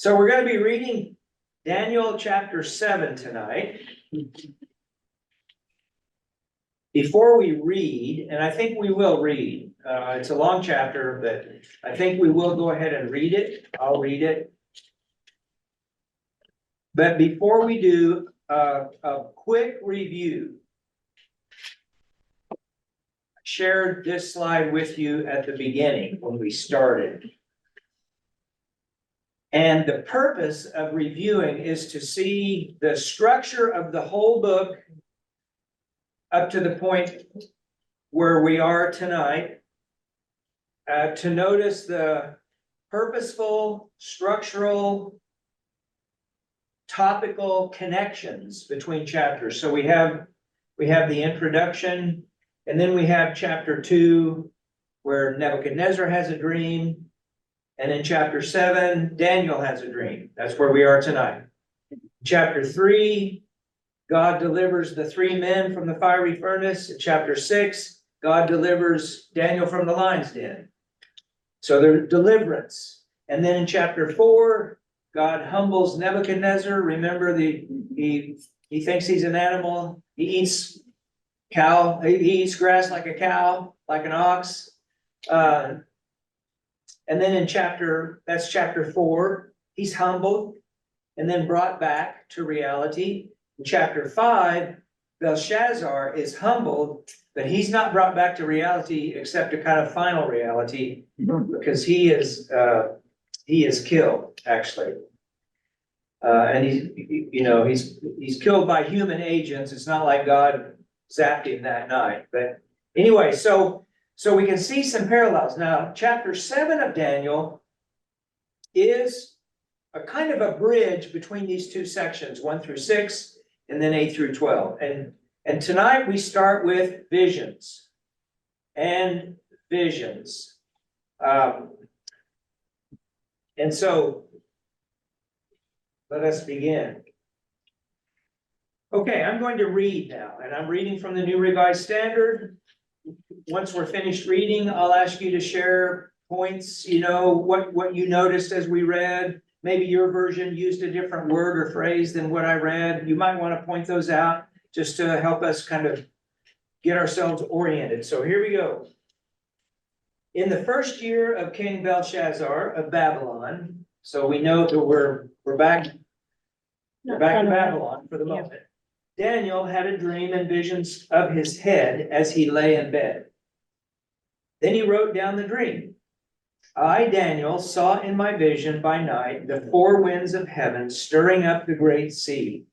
So we're going to be reading Daniel chapter 7 tonight. Before we read, and I think we will read, it's a long chapter, but I think we will go ahead and read it. I'll read it. But before we do, a quick review. I shared this slide with you at the beginning when we started. And the purpose of reviewing is to see the structure of the whole book up to the point where we are tonight, to notice the purposeful, structural, topical connections between chapters. So we have the introduction, and then we have chapter 2, where Nebuchadnezzar has a dream. And in chapter 7, Daniel has a dream. That's where we are tonight. Chapter 3, God delivers the 3 men from the fiery furnace. In chapter 6, God delivers Daniel from the lion's den. So there's deliverance. And then in chapter 4, God humbles Nebuchadnezzar. Remember, he thinks he's an animal. He eats he eats grass like a cow, like an ox. And then in that's chapter 4, he's humbled and then brought back to reality. In chapter 5, Belshazzar is humbled, but he's not brought back to reality except a kind of final reality, because he is killed, actually. And he's killed by human agents. It's not like God zapped him that night. But anyway, so we can see some parallels. Now, chapter 7 of Daniel is a kind of a bridge between these two sections, 1 through 6, and then 8 through 12. And tonight we start with visions and visions. And so let us begin. Okay, I'm going to read now, and I'm reading from the New Revised Standard. Once we're finished reading, I'll ask you to share points, what you noticed as we read. Maybe your version used a different word or phrase than what I read. You might want to point those out just to help us kind of get ourselves oriented. So here we go. In the first year of King Belshazzar of Babylon, so we know that we're back to Babylon for the moment. Daniel had a dream and visions of his head as he lay in bed. Then he wrote down the dream. I, Daniel, saw in my vision by night the 4 winds of heaven stirring up the great sea.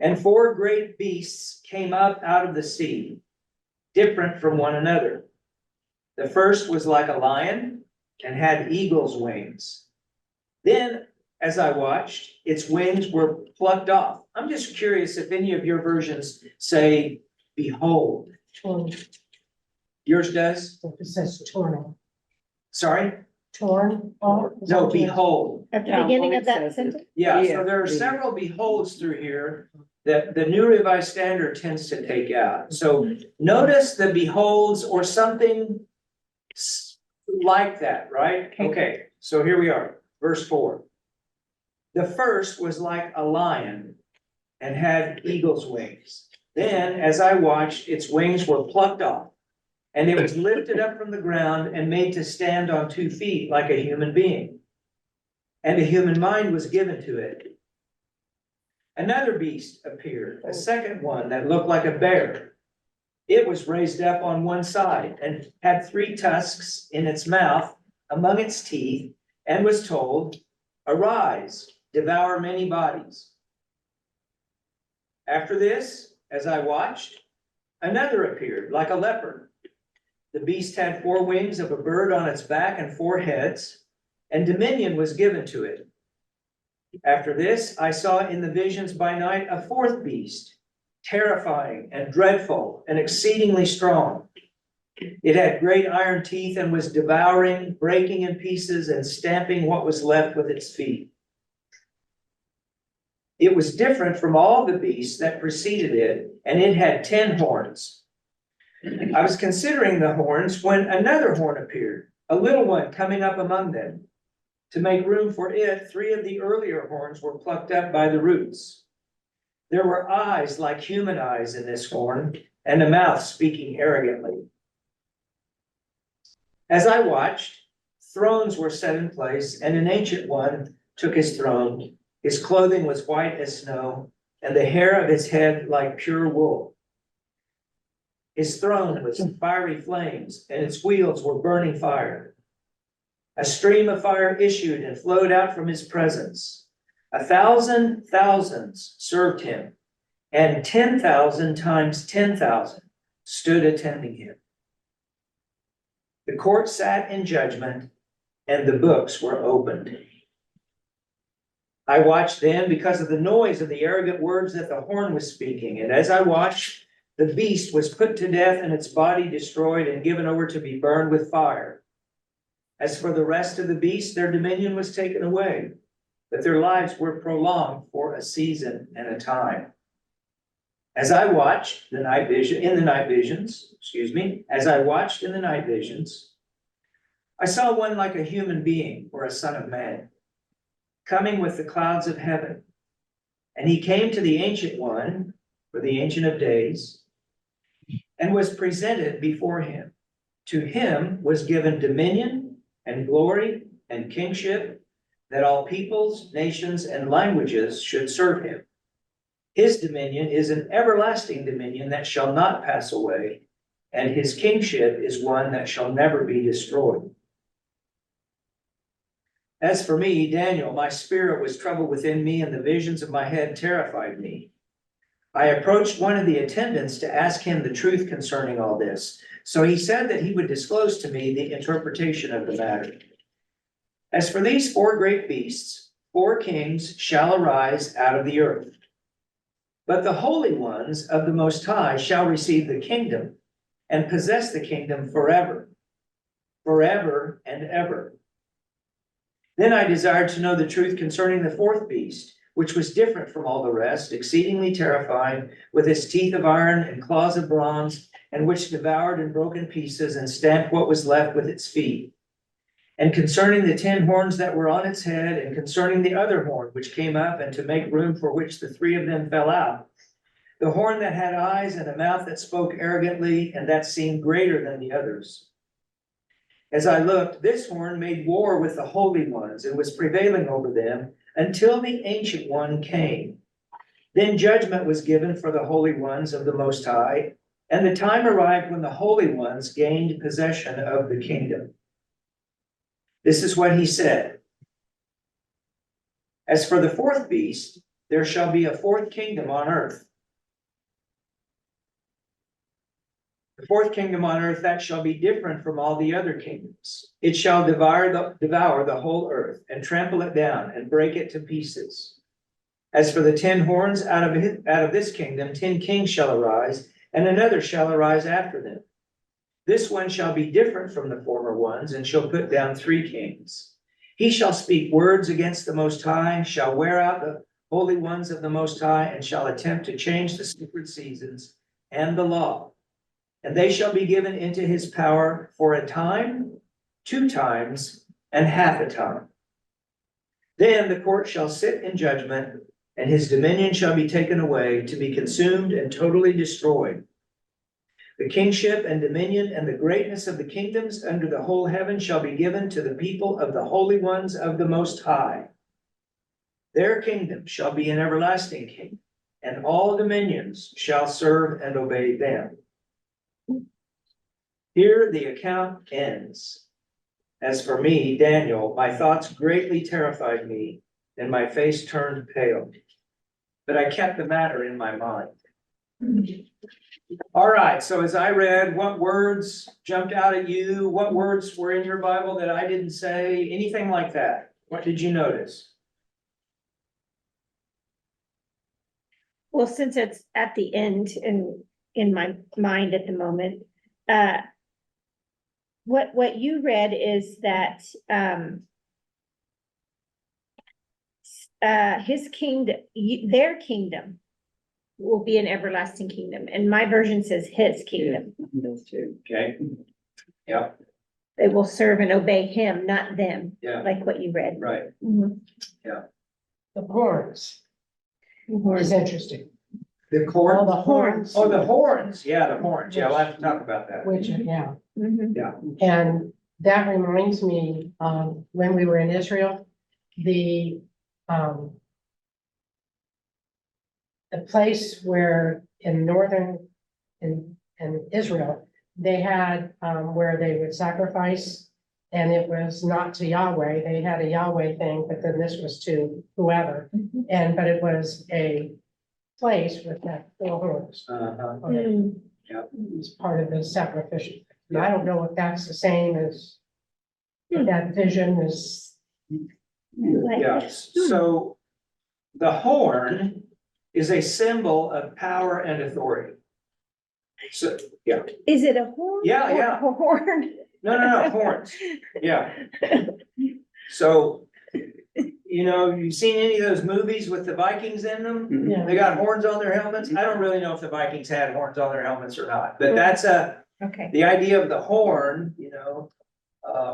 And 4 great beasts came up out of the sea, different from one another. The first was like a lion and had eagle's wings. Then, as I watched, its wings were plucked off. I'm just curious if any of your versions say, behold. Torn. Yours does? It says torn. Sorry? Torn. No, behold. At the Yeah, beginning well, of it that says it. sentence? Yeah, Yeah. so there are several beholds through here that the New Revised Standard tends to take out. So notice the beholds or something like that, right? Okay, so here we are, verse 4. The first was like a lion and had eagle's wings. Then, as I watched, its wings were plucked off, and it was lifted up from the ground and made to stand on 2 feet like a human being. And a human mind was given to it. Another beast appeared, a second one that looked like a bear. It was raised up on one side and had 3 tusks in its mouth among its teeth, and was told, arise, devour many bodies. After this, as I watched, another appeared like a leopard. The beast had 4 wings of a bird on its back and 4 heads, and dominion was given to it. After this, I saw in the visions by night a 4th beast, terrifying and dreadful and exceedingly strong. It had great iron teeth and was devouring, breaking in pieces, and stamping what was left with its feet. It was different from all the beasts that preceded it, and it had 10 horns. I was considering the horns when another horn appeared, a little one coming up among them. To make room for it, 3 of the earlier horns were plucked up by the roots. There were eyes like human eyes in this horn, and a mouth speaking arrogantly. As I watched, thrones were set in place, and an ancient one took his throne. His clothing was white as snow, and the hair of his head like pure wool. His throne was fiery flames, and its wheels were burning fire. A stream of fire issued and flowed out from his presence. 1,000 thousands served him, and 10,000 times 10,000 stood attending him. The court sat in judgment, and the books were opened. I watched then because of the noise of the arrogant words that the horn was speaking, and as I watched, the beast was put to death and its body destroyed and given over to be burned with fire. As for the rest of the beasts, their dominion was taken away, but their lives were prolonged for a season and a time. As I watched in the night visions, I saw one like a human being or a son of man, coming with the clouds of heaven. And he came to the Ancient One, or the Ancient of Days, and was presented before him. To him was given dominion and glory and kingship, that all peoples, nations, and languages should serve him. His dominion is an everlasting dominion that shall not pass away, and his kingship is one that shall never be destroyed. As for me, Daniel, my spirit was troubled within me, and the visions of my head terrified me. I approached one of the attendants to ask him the truth concerning all this. So he said that he would disclose to me the interpretation of the matter. As for these 4 great beasts, 4 kings shall arise out of the earth. But the holy ones of the Most High shall receive the kingdom and possess the kingdom forever, forever and ever. Then I desired to know the truth concerning the 4th beast, which was different from all the rest, exceedingly terrifying, with its teeth of iron and claws of bronze, and which devoured and broke in pieces and stamped what was left with its feet. And concerning the 10 horns that were on its head, and concerning the other horn which came up, and to make room for which the 3 of them fell out, the horn that had eyes and a mouth that spoke arrogantly, and that seemed greater than the others. As I looked, this horn made war with the holy ones, and was prevailing over them, until the Ancient One came. Then judgment was given for the holy ones of the Most High, and the time arrived when the holy ones gained possession of the kingdom. This is what he said. As for the 4th beast, there shall be a 4th kingdom on earth. The 4th kingdom on earth, that shall be different from all the other kingdoms. It shall devour the whole earth, and trample it down, and break it to pieces. As for the 10 horns, out of this kingdom 10 kings shall arise, and another shall arise after them. This one shall be different from the former ones, and shall put down 3 kings. He shall speak words against the Most High, shall wear out the holy ones of the Most High, and shall attempt to change the sacred seasons and the law. And they shall be given into his power for a time, 2 times, and half a time. Then the court shall sit in judgment, and his dominion shall be taken away, to be consumed and totally destroyed. The kingship and dominion and the greatness of the kingdoms under the whole heaven shall be given to the people of the holy ones of the Most High. Their kingdom shall be an everlasting kingdom, and all dominions shall serve and obey them. Here the account ends. As for me, Daniel, my thoughts greatly terrified me, and my face turned pale. But I kept the matter in my mind. All right, so as I read, what words jumped out at you? What words were in your Bible that I didn't say? Anything like that? What did you notice? Well, since it's at the end in my mind at the moment, what you read is that his kingdom, their kingdom will be an everlasting kingdom, and my version says his kingdom. Those 2. Okay. Yeah. they will serve and obey him, not them, Yeah, like what you read. right. Mhm. The horns is interesting. The All corn, the horns. oh, the horns, yeah, the horns, yeah, we'll have to talk about that. Which, yeah, Mhm. and that reminds me, when we were in Israel, the, the place where in northern, in Israel, they had, where they would sacrifice. And it was not to Yahweh, they had a Yahweh thing, but then this was to whoever, Mhm. but it was a place with that four horns. Uh-huh. on it. Mm. It's part of the sacrificial. And I don't know if that's the same as, if that vision is, Like Yeah, that. so the horn is a symbol of power and authority. So, yeah, Is it a horn? Yeah, or yeah. a horn? no, horns, yeah. So, you've seen any of those movies with the Vikings in them? yeah. They got horns on their helmets. I don't really know if the Vikings had horns on their helmets or not, but that's Okay. the idea of the horn,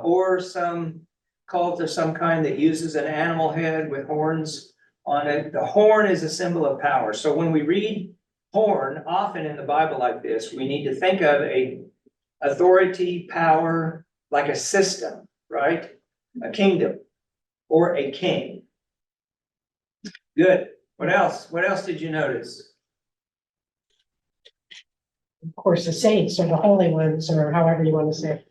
or some cult of some kind that uses an animal head with horns on it. The horn is a symbol of power. So when we read horn, often in the Bible like this, we need to think of a authority, power, like a system, right? A kingdom or a king. Good. What else? What else did you notice? Of course, the saints or the holy ones, or however you want to say.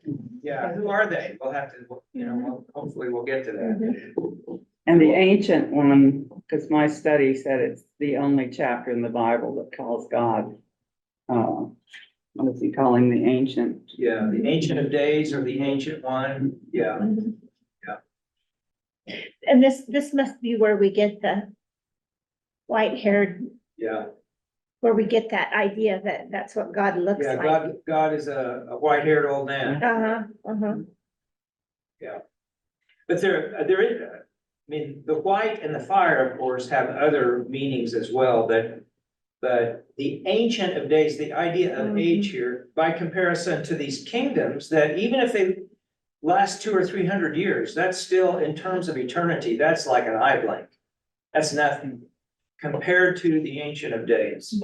Yeah, who are they? We'll have to, hopefully we'll get to that. Mhm. And the ancient one, because my study said it's the only chapter in the Bible that calls God, what is he calling the ancient? Yeah, the Ancient of Days or the Ancient One. Yeah, Mhm. Yeah. And this must be where we get the white-haired, yeah. where we get that idea that that's what God looks Yeah, like. God is a white-haired old man. Uh-huh, uh-huh. But there is, the white and the fire, of course, have other meanings as well, but the Ancient of Days, the idea of age here, by comparison to these kingdoms, that even if they last 200 or 300 years, that's still, in terms of eternity, that's like an eye blink. That's nothing compared to the Ancient of Days.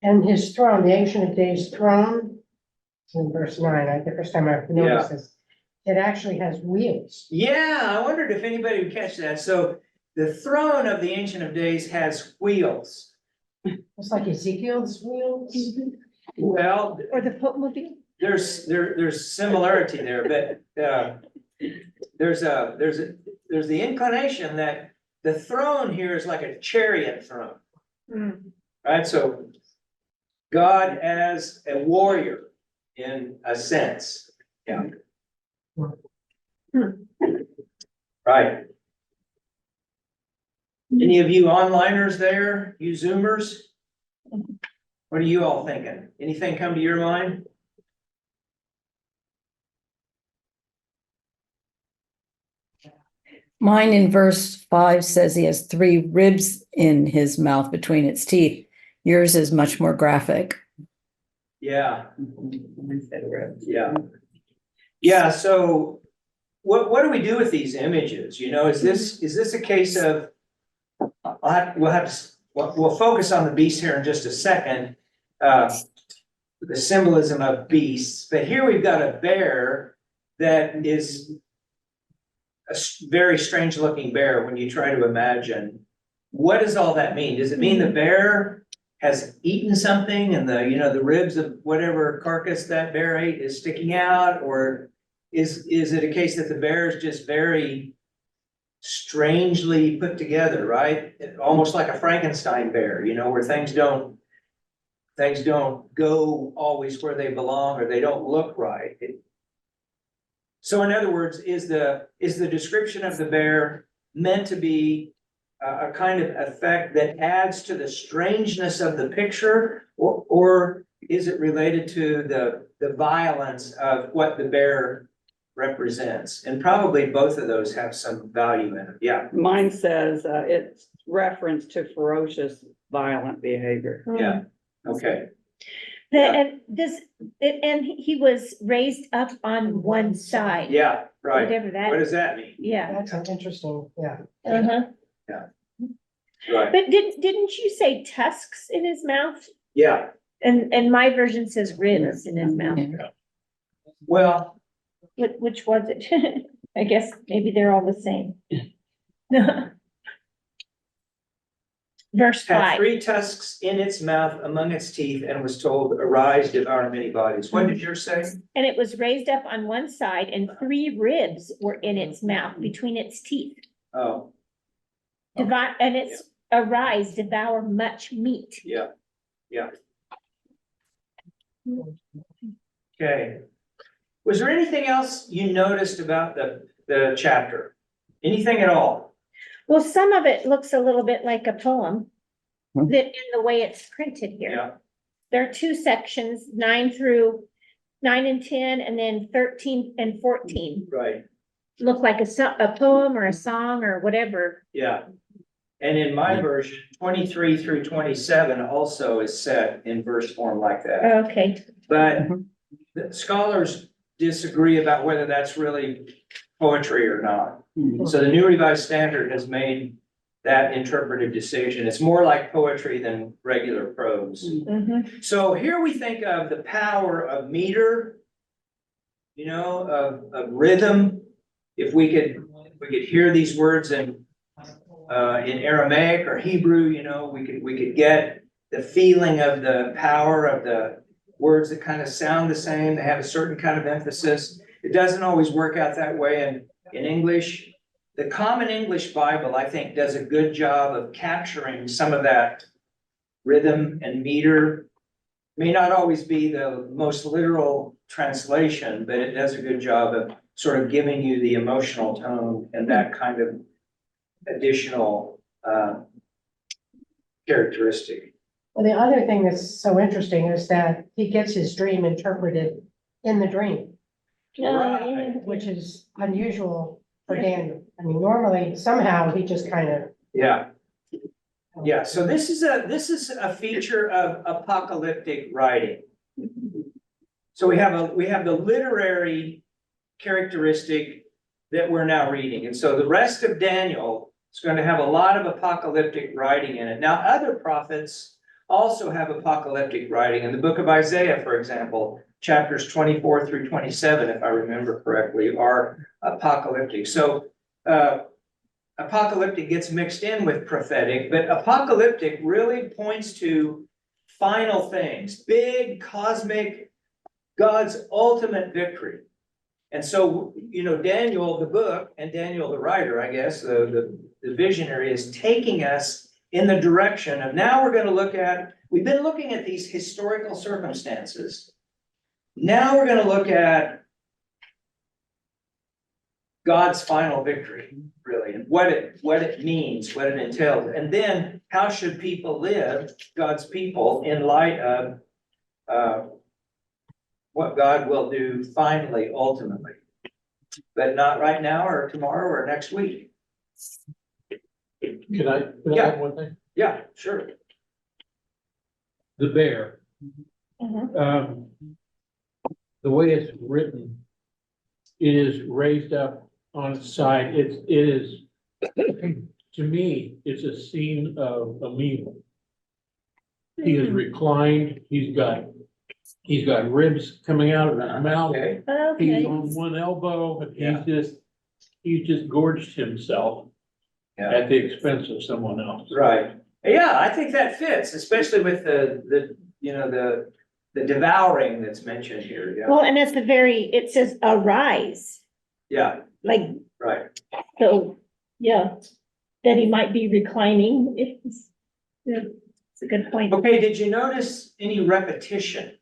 And his throne, the Ancient of Days throne, it's in verse 9, the first time I've noticed this, it actually has wheels. Yeah, I wondered if anybody would catch that. So the throne of the Ancient of Days has wheels. It's like Ezekiel's wheels. Well, Or the Pope movie? there's similarity there, but there's the inclination that the throne here is like a chariot throne, right? So God as a warrior in a sense. Yeah. Right. Any of you onliners there, you Zoomers? What are you all thinking? Anything come to your mind? Mine in verse 5 says he has 3 ribs in his mouth between its teeth. Yours is much more graphic. Yeah, I said ribs. yeah. Yeah, so what do we do with these images? Is this a case of, we'll focus on the beast here in just a second. The symbolism of beasts, but here we've got a bear that is a very strange looking bear when you try to imagine. What does all that mean? Does it mean the bear has eaten something and the ribs of whatever carcass that bear ate is sticking out? Or is it a case that the bear is just very strangely put together, right? Almost like a Frankenstein bear, where things don't go always where they belong, or they don't look right. So in other words, is the description of the bear meant to be a kind of effect that adds to the strangeness of the picture, or is it related to the violence of what the bear represents? And probably both of those have some value in it. Yeah, Mine says, it's reference to ferocious, violent behavior. yeah, okay. And he was raised up on one side. Yeah, right. Whatever What that, does that mean? yeah. That's an interesting, yeah. Uh-huh. Right, But didn't you say tusks in his mouth? yeah, And my version says ribs in his mouth. Yeah. well, Which was it? I guess maybe they're all the same. Verse had 5. 3 tusks in its mouth among its teeth and was told, arise, devour many bodies. What did yours say? And it was raised up on one side, and 3 ribs were in its mouth between its teeth. Oh, And it's arise, devour much meat. yeah, okay. Was there anything else you noticed about the chapter? Anything at all? Well, some of it looks a little bit like a poem. Hmm. That in the way it's printed here. Yeah, There are 2 sections, 9 and 10, and then 13 and 14. right, Look like a poem or a song or whatever. yeah. And in my version, 23 through 27 also is set in verse form like that. Okay, But the scholars disagree about whether that's really poetry or not. So the New Revised Standard has made that interpretive decision. It's more like poetry than regular prose. mhm, So here we think of the power of meter, of rhythm. If we could hear these words in Aramaic or Hebrew, we could get the feeling of the power of the words that kind of sound the same. They have a certain kind of emphasis. It doesn't always work out that way in English. The Common English Bible, I think, does a good job of capturing some of that rhythm and meter. May not always be the most literal translation, but it does a good job of sort of giving you the emotional tone and that kind of additional characteristic. Well, the other thing that's so interesting is that he gets his dream interpreted in the dream, Right. which is unusual for Daniel. I mean, normally somehow he just kind of. Yeah, yeah. So this is a feature of apocalyptic writing. So we have the literary characteristic that we're now reading. And so the rest of Daniel is going to have a lot of apocalyptic writing in it. Now, other prophets also have apocalyptic writing. In the book of Isaiah, for example, chapters 24 through 27, if I remember correctly, are apocalyptic. So apocalyptic gets mixed in with prophetic, but apocalyptic really points to final things, big cosmic, God's ultimate victory. And so, Daniel, the book, and Daniel, the writer, I guess, the visionary, is taking us in the direction of now we've been looking at these historical circumstances. Now we're going to look at God's final victory, really, and what it means, what it entails. And then how should people live, God's people, in light of what God will do finally, ultimately, but not right now or tomorrow or next week. Can I Yeah. add one thing? Yeah, sure. The bear, mhm. the way it's written, it is raised up on its side. It is, to me, it's a scene of a meal. He is reclined, he's got ribs coming out of his mouth. Okay. He's Okay, on one elbow, and Yeah. he's just gorged himself Yeah. at the expense of someone else. Right. Yeah, I think that fits, especially with the devouring that's mentioned here. Yeah. well, and at the it says arise, Yeah, like, right. so, yeah. That he might be reclining, it's a good point. Okay, did you notice any repetition?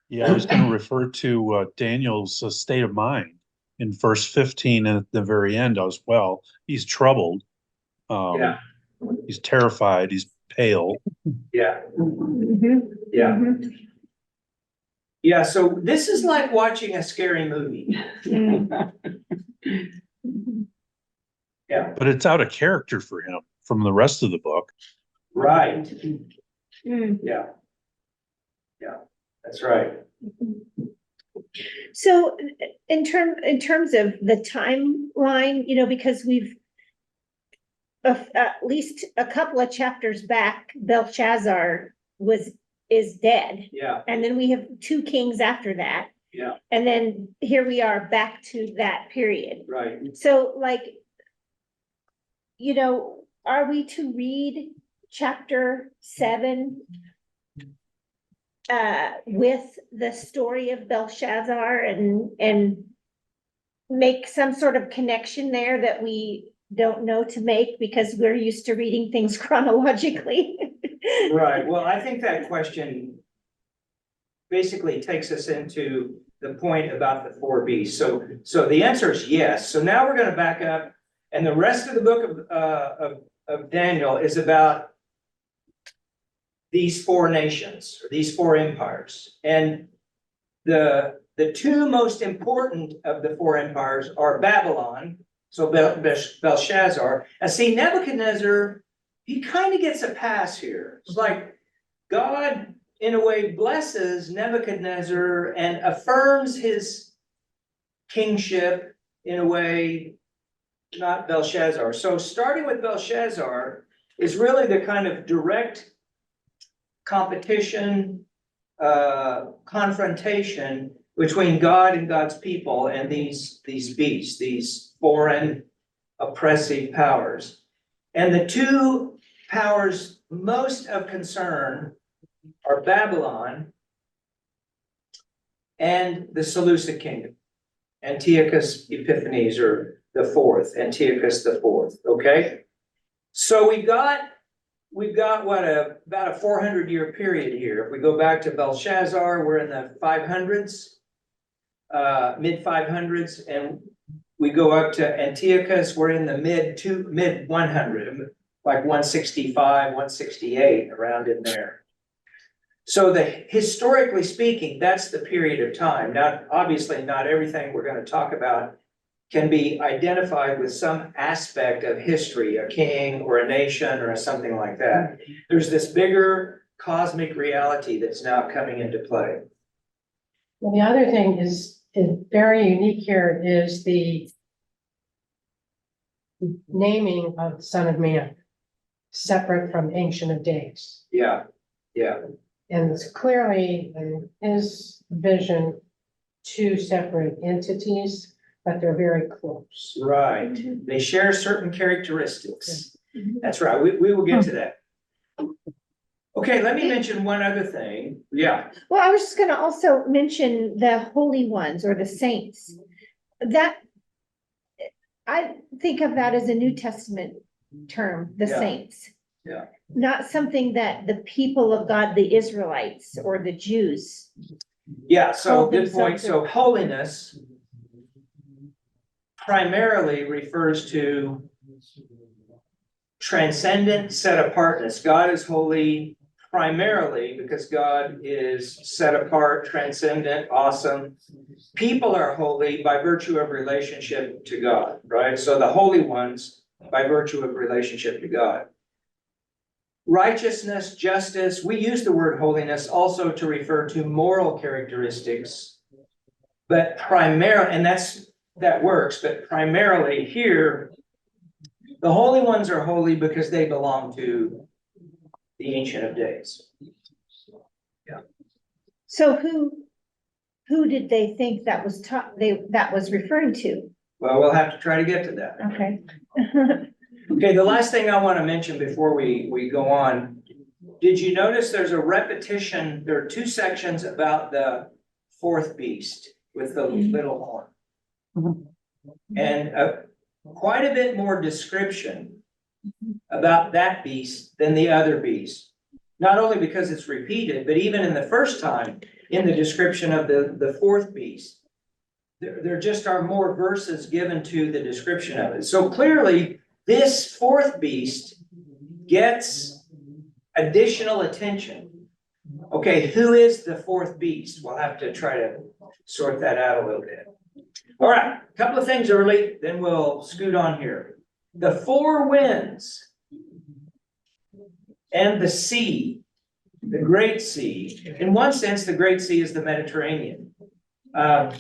Yeah, I was going to refer to Daniel's state of mind in verse 15 and at the very end as well. He's troubled. Yeah. He's terrified. He's pale. Yeah, Mhm, yeah. mhm. Yeah, so this is like watching a scary movie. Mm. Yeah, But it's out of character for him from the rest of the book. right. Mm. Yeah. That's right. So in terms of the timeline, because we've at least a couple of chapters back, Belshazzar is dead. Yeah, And then we have 2 kings after that. yeah, And then here we are back to that period. right. So like, are we to read chapter 7 with the story of Belshazzar and make some sort of connection there that we don't know to make because we're used to reading things chronologically? Right, well, I think that question basically takes us into the point about the 4 beasts. So the answer is yes. So now we're gonna back up, and the rest of the book of Daniel is about these 4 nations, or these 4 empires. And the 2 most important of the 4 empires are Babylon, so Belshazzar, and see, Nebuchadnezzar, he kind of gets a pass here. It's like God, in a way, blesses Nebuchadnezzar and affirms his kingship in a way, not Belshazzar. So starting with Belshazzar is really the kind of direct competition, confrontation between God and God's people and these beasts, these foreign oppressive powers. And the 2 powers most of concern are Babylon and the Seleucid kingdom, Antiochus Epiphanes, or the 4th, Antiochus the 4th, okay? So we've got what, about a 400-year period here. If we go back to Belshazzar, we're in the 500s, mid 500s, and we go up to Antiochus, we're in the mid 100, like 165, 168, around in there. So historically speaking, that's the period of time. Now, obviously, not everything we're going to talk about can be identified with some aspect of history, a king or a nation or something like that. There's this bigger cosmic reality that's now coming into play. Well, the other thing is very unique here is the naming of the Son of Man, separate from Ancient of Days. Yeah, yeah, And it's clearly in his vision, 2 separate entities, but they're very close. right. They share certain characteristics. That's right. We will get to that. Okay, let me mention one other thing. Yeah, Well, I was just gonna also mention the holy ones or the saints. That, I think of that as a New Testament term, the Yeah. saints. Yeah. Not something that the people of God, the Israelites or the Jews. yeah, so Call good point. themselves So holiness primarily refers to transcendent set apartness. God is holy primarily because God is set apart, transcendent, awesome. People are holy by virtue of relationship to God, right? So the holy ones by virtue of relationship to God. Righteousness, justice, we use the word holiness also to refer to moral characteristics, but primarily, and that works, but primarily here, the holy ones are holy because they belong to the Ancient of Days. So who did they think that was that was referring to? Well, we'll have to try to get to that. Okay. Okay, the last thing I want to mention before we go on, did you notice there's a repetition? There are 2 sections about the 4th beast with the little horn. And quite a bit more description about that beast than the other beast. Not only because it's repeated, but even in the first time in the description of the 4th beast, there just are more verses given to the description of it. So clearly, this 4th beast gets additional attention. Okay, who is the 4th beast? We'll have to try to sort that out a little bit. All right, a couple of things early, then we'll scoot on here. The 4 winds and the sea the Great Sea. In one sense, the Great Sea is the Mediterranean. And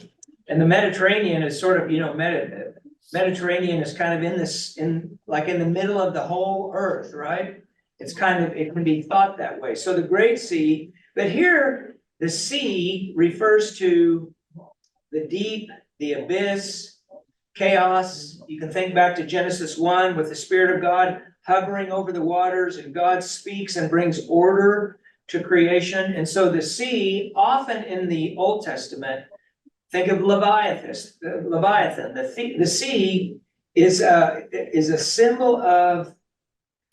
the Mediterranean is sort of, Mediterranean is kind of in the middle of the whole earth, right? It's kind of, it can be thought that way. So the Great Sea, but here, the sea refers to the deep, the abyss, chaos. You can think back to Genesis 1 with the Spirit of God hovering over the waters, and God speaks and brings order to creation. And so the sea, often in the Old Testament, think of Leviathan. The sea is a symbol of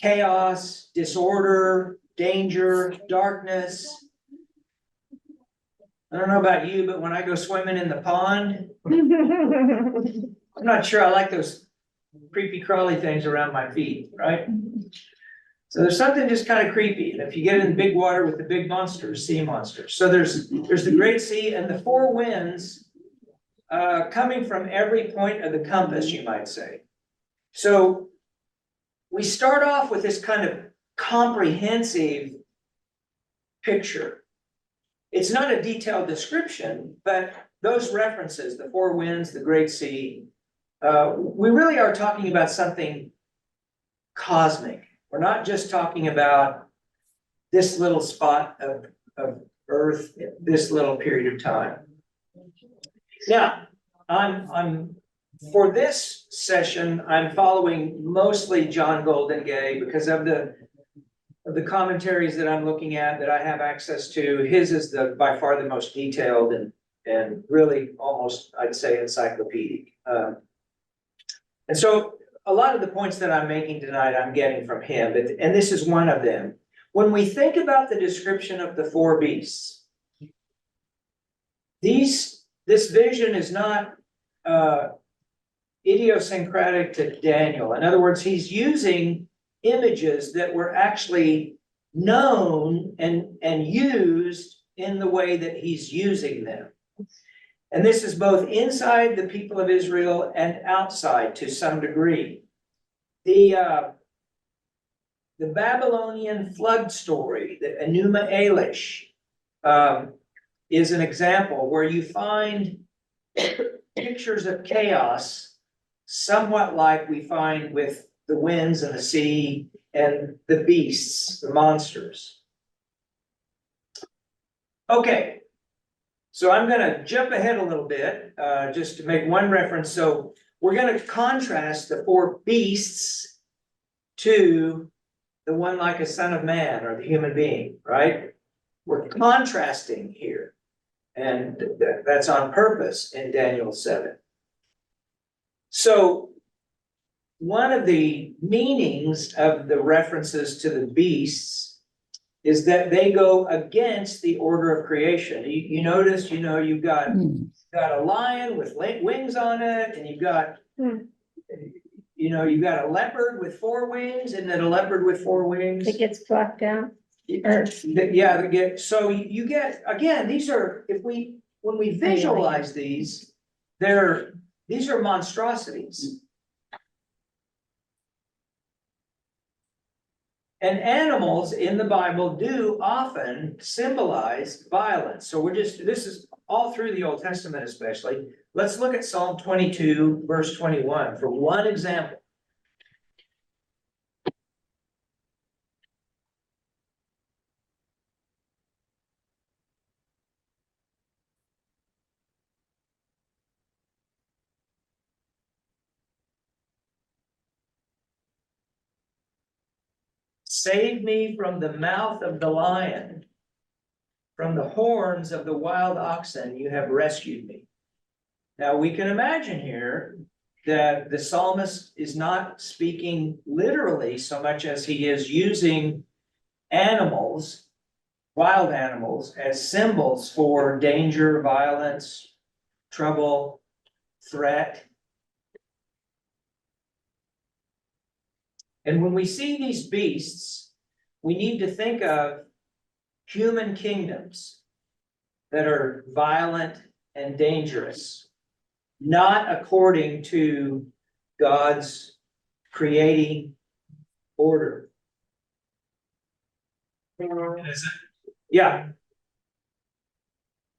chaos, disorder, danger, darkness. I don't know about you, but when I go swimming in the pond, I'm not sure I like those creepy crawly things around my feet, right? So there's something just kind of creepy. And if you get in big water with the big monsters, sea monsters. So there's the Great Sea and the four winds coming from every point of the compass, you might say. So we start off with this kind of comprehensive picture. It's not a detailed description, but those references, the four winds, the Great Sea, we really are talking about something cosmic. We're not just talking about this little spot of Earth, this little period of time. Now, I'm for this session, I'm following mostly John Goldingay because of the commentaries that I'm looking at that I have access to. His is by far the most detailed and really almost, I'd say, encyclopedic. And so a lot of the points that I'm making tonight, I'm getting from him, and this is one of them. When we think about the description of the four beasts, this vision is not idiosyncratic to Daniel. In other words, he's using images that were actually known and used in the way that he's using them. And this is both inside the people of Israel and outside to some degree. The Babylonian flood story, the Enuma Elish, is an example where you find pictures of chaos, somewhat like we find with the winds and the sea and the beasts, the monsters. Okay, so I'm going to jump ahead a little bit, just to make one reference. So we're going to contrast the four beasts to the one like a son of man or the human being, right? We're contrasting here. And that's on purpose in Daniel 7. So one of the meanings of the references to the beasts is that they go against the order of creation. You notice, you've got a lion with wings on it, and you've got, you've got a leopard with four wings, and then a leopard with four wings. It gets plucked out. Yeah, so you get, again, these are, when we visualize these are monstrosities. And animals in the Bible do often symbolize violence. So this is all through the Old Testament especially. Let's look at Psalm 22, verse 21 for one example. Save me from the mouth of the lion, from the horns of the wild oxen, you have rescued me. Now we can imagine here that the psalmist is not speaking literally so much as he is using animals, wild animals, as symbols for danger, violence, trouble, threat. And when we see these beasts, we need to think of human kingdoms that are violent and dangerous, not according to God's creating order. Yeah.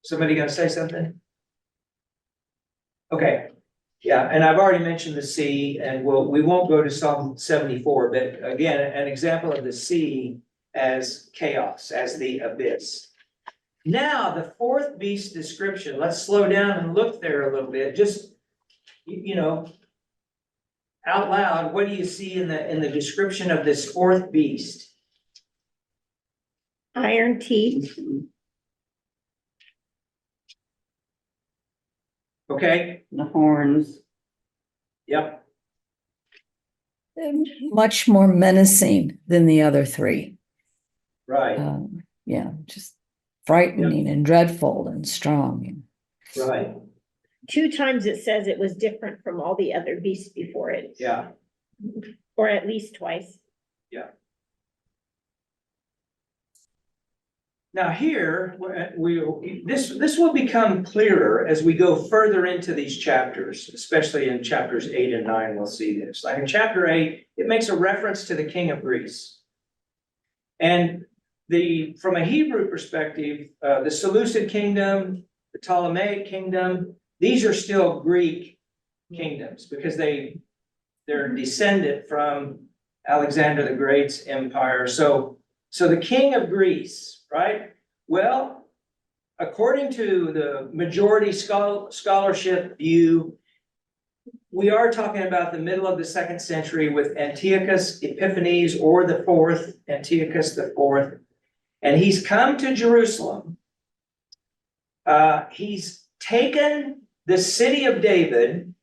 Somebody gonna say something? Okay, yeah, and I've already mentioned the sea, and we won't go to Psalm 74, but again, an example of the sea as chaos, as the abyss. Now, the fourth beast description, let's slow down and look there a little bit, just, you know, out loud, what do you see in the description of this fourth beast? Iron teeth, Okay, The horns, yep, Much more menacing than the other three. right, Yeah, just frightening and dreadful and strong. right, 2 times it says it was different from all the other beasts before it, yeah. or at least twice. Now here, this will become clearer as we go further into these chapters, especially in chapters 8 and 9, we'll see this. Like in chapter 8, it makes a reference to the king of Greece. And from a Hebrew perspective, the Seleucid kingdom, the Ptolemaic kingdom, these are still Greek kingdoms because they're descended from Alexander the Great's empire. So the king of Greece, right? Well, according to the majority scholarship view, we are talking about the middle of the 2nd century with Antiochus Epiphanes, or the 4th, Antiochus the 4th. And he's come to Jerusalem. He's taken the city of David.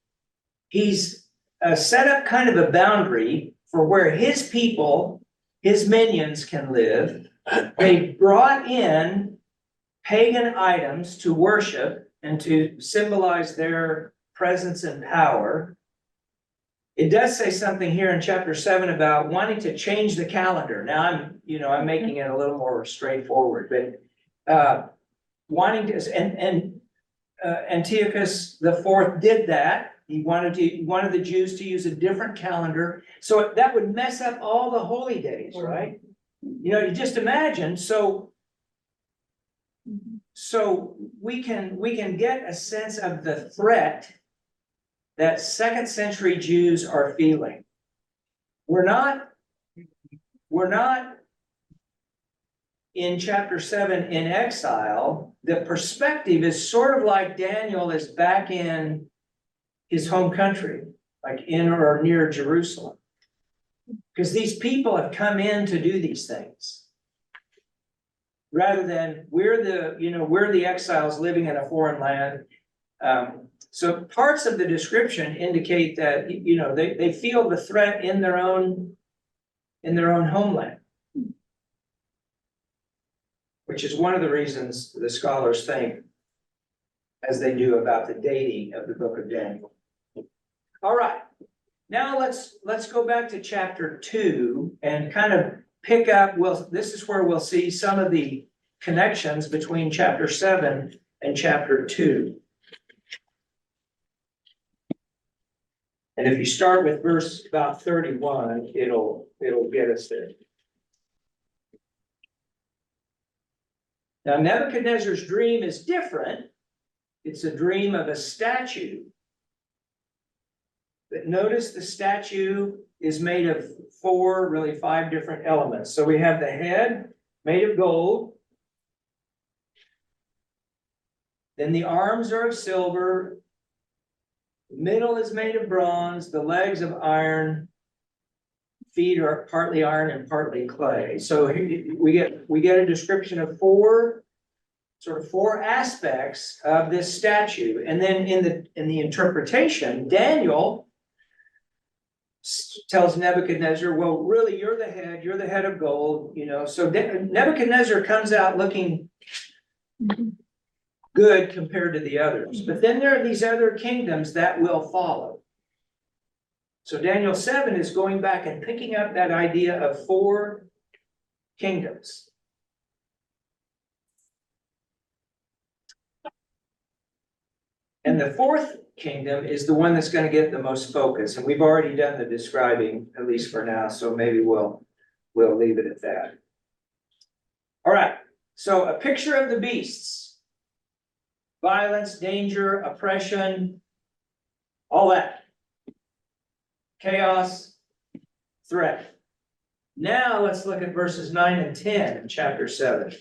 He's set up kind of a boundary for where his people, his minions, can live. They brought in pagan items to worship and to symbolize their presence and power. It does say something here in chapter 7 about wanting to change the calendar. Now I'm making it a little more straightforward, but wanting to, and Antiochus the 4th did that. He wanted the Jews to use a different calendar, so that would mess up all the holy days, right? You just imagine, so we can get a sense of the threat that 2nd century Jews are feeling. We're not in chapter 7 in exile. The perspective is sort of like Daniel is back in his home country, like in or near Jerusalem. Because these people have come in to do these things. Rather than we're the exiles living in a foreign land. So parts of the description indicate that, they feel the threat in their own homeland. Which is one of the reasons the scholars think, as they do, about the dating of the book of Daniel. All right, now let's go back to chapter 2 and kind of pick up, this is where we'll see some of the connections between chapter 7 and chapter 2. And if you start with verse about 31, it'll get us there. Now, Nebuchadnezzar's dream is different. It's a dream of a statue. But notice the statue is made of 4, really 5 different elements. So we have the head made of gold. Then the arms are of silver. The middle is made of bronze. The legs of iron. Feet are partly iron and partly clay. So we get a description of 4 aspects of this statue. And then in the interpretation, Daniel tells Nebuchadnezzar, well, really, you're the head of gold, So Nebuchadnezzar comes out looking good compared to the others. But then there are these other kingdoms that will follow. So Daniel 7 is going back and picking up that idea of 4 kingdoms. And the 4th kingdom is the one that's going to get the most focus. And we've already done the describing, at least for now, so maybe we'll leave it at that. All right, So a picture of the beasts. Violence, danger, oppression, all that. Chaos, threat. Now let's look at verses 9 and 10 in chapter 7.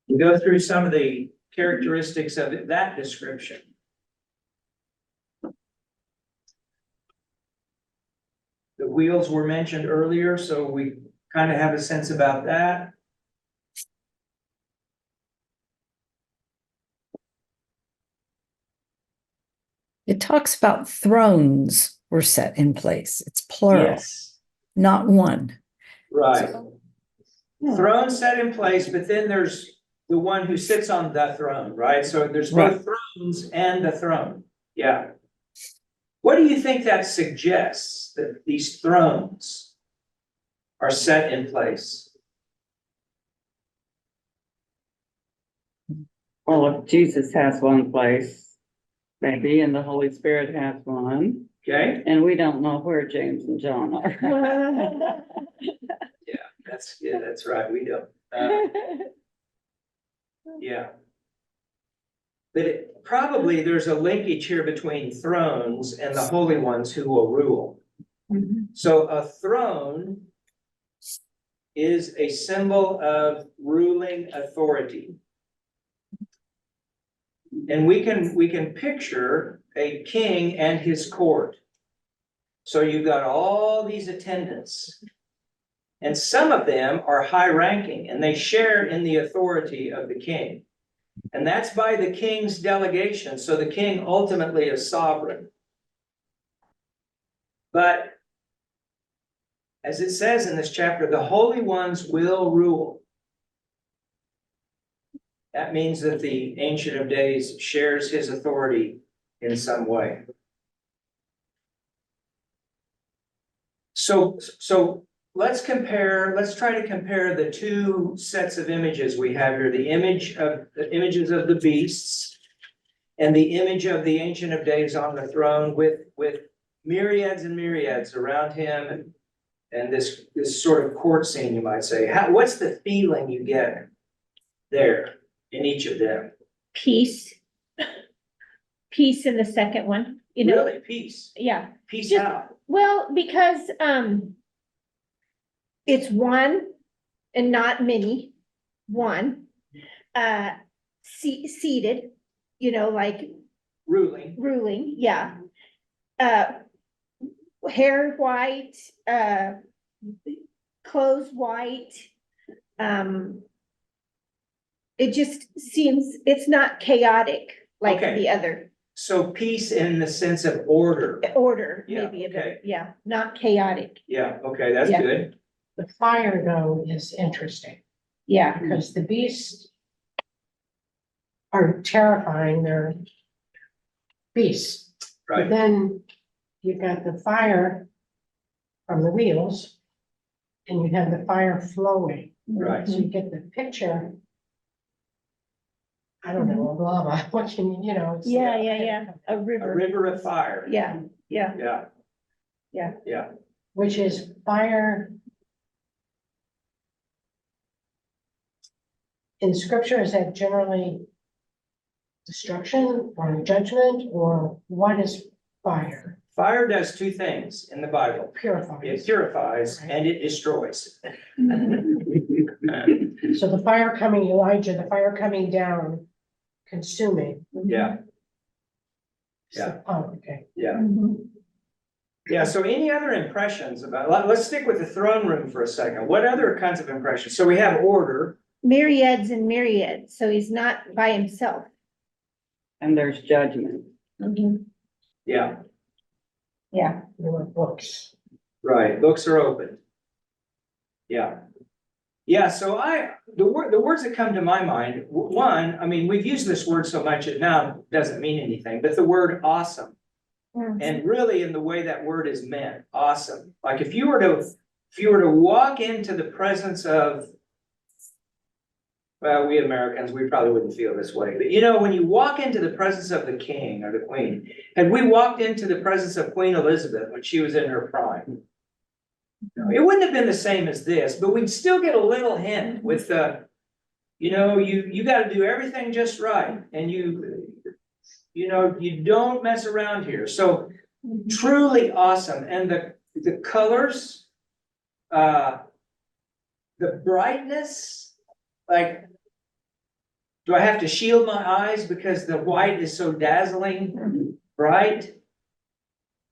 We go through some of the characteristics of that description. The wheels were mentioned earlier, so we kind of have a sense about that. It talks about thrones were set in place. It's plural, Yes, not one. right. Throne set in place, but then there's the one who sits on the throne, right? So there's both thrones and the throne. Yeah. What do you think that suggests, that these thrones are set in place? Well, if Jesus has one place, maybe, and the Holy Spirit has one, Okay, and we don't know where James and John are. that's right, we don't. Yeah. But probably there's a linkage here between thrones and the holy ones who will rule. So a throne is a symbol of ruling authority. And we can picture a king and his court. So you've got all these attendants. And some of them are high ranking and they share in the authority of the king. And that's by the king's delegation. So the king ultimately is sovereign. But as it says in this chapter, the holy ones will rule. That means that the Ancient of Days shares his authority in some way. So let's try to compare the two sets of images we have here, the images of the beasts and the image of the Ancient of Days on the throne with myriads and myriads around him and this sort of court scene, you might say. What's the feeling you get there in each of them? Peace. Peace in the second one, you know, Really, peace. yeah. Peace Just- out. Well, because, it's one and not many, one, seated, you know, like Ruling. ruling, yeah. Hair white, clothes white. It just seems, it's not chaotic like Okay. the other So peace in the sense of order. order, Yeah, maybe, okay. yeah, not chaotic, Yeah, okay, that's Yeah. good. The fire though is interesting yeah. because the beasts are terrifying. They're beasts. But Right, then you've got the fire from the wheels and you have the fire flowing. right. So you get the picture. I don't know, of lava, what can you know? it's- Yeah, a A river, river of fire. yeah. Yeah. Yeah. Yeah, Which is fire. In scripture, is that generally destruction or judgment, or what is fire? fire does two things in the Bible. It Purifies. purifies and it destroys. So the fire coming, Elijah, the fire coming down, consuming. Yeah, Yeah. Oh, okay. yeah. Mhm. Yeah, so any other impressions about, let's stick with the throne room for a second. What other kinds of impressions? So we have order. Myriads and myriads, so he's not by himself. And there's judgment. Yeah, Yeah. There were books. right. Books are open. Yeah. Yeah, so the words that come to my mind, one, I mean, we've used this word so much it now doesn't mean anything, but the word awesome. And really in the way that word is meant, awesome. Like if you were to walk into the presence of, well, we Americans, we probably wouldn't feel this way, but you know, when you walk into the presence of the king or the queen, and we walked into the presence of Queen Elizabeth when she was in her prime, It wouldn't have been the same as this, but we'd still get a little hint with the, you gotta do everything just right, and you don't mess around here, so truly awesome, and the colors, the brightness, like, do I have to shield my eyes because the white is so dazzling bright?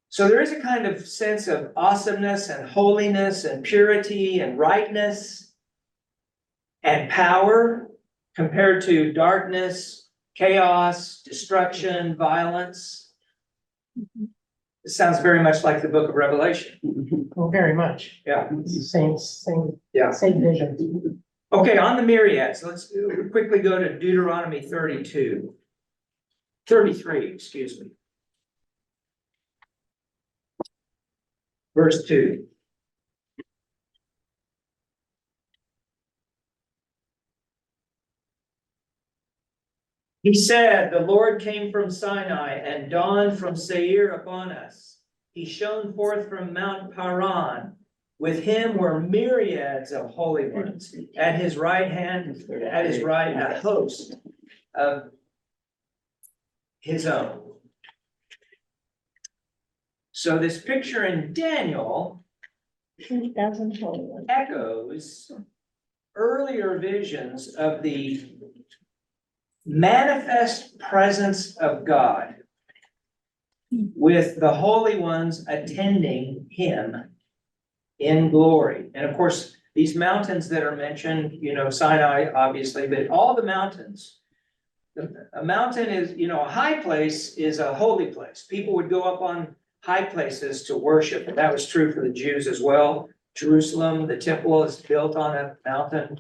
So there is a kind of sense of awesomeness and holiness and purity and rightness and power compared to darkness, chaos, destruction, violence. It sounds very much like the book of Revelation. Well, very much. Yeah. It's the same, Yeah. same vision. Okay, on the myriads, let's quickly go to Deuteronomy 33, excuse me. Verse 2. He said, "The Lord came from Sinai and dawned from Seir upon us. He shone forth from Mount Paran. With him were myriads of holy ones. At his right hand, at his right, a host of his own." So this picture in Daniel 10,000 holy ones. echoes earlier visions of the manifest presence of God with the holy ones attending him in glory. And of course, these mountains that are mentioned, Sinai, obviously, but all the mountains. A mountain is, a high place is a holy place. People would go up on high places to worship, and that was true for the Jews as well. Jerusalem, the temple is built on a mountain.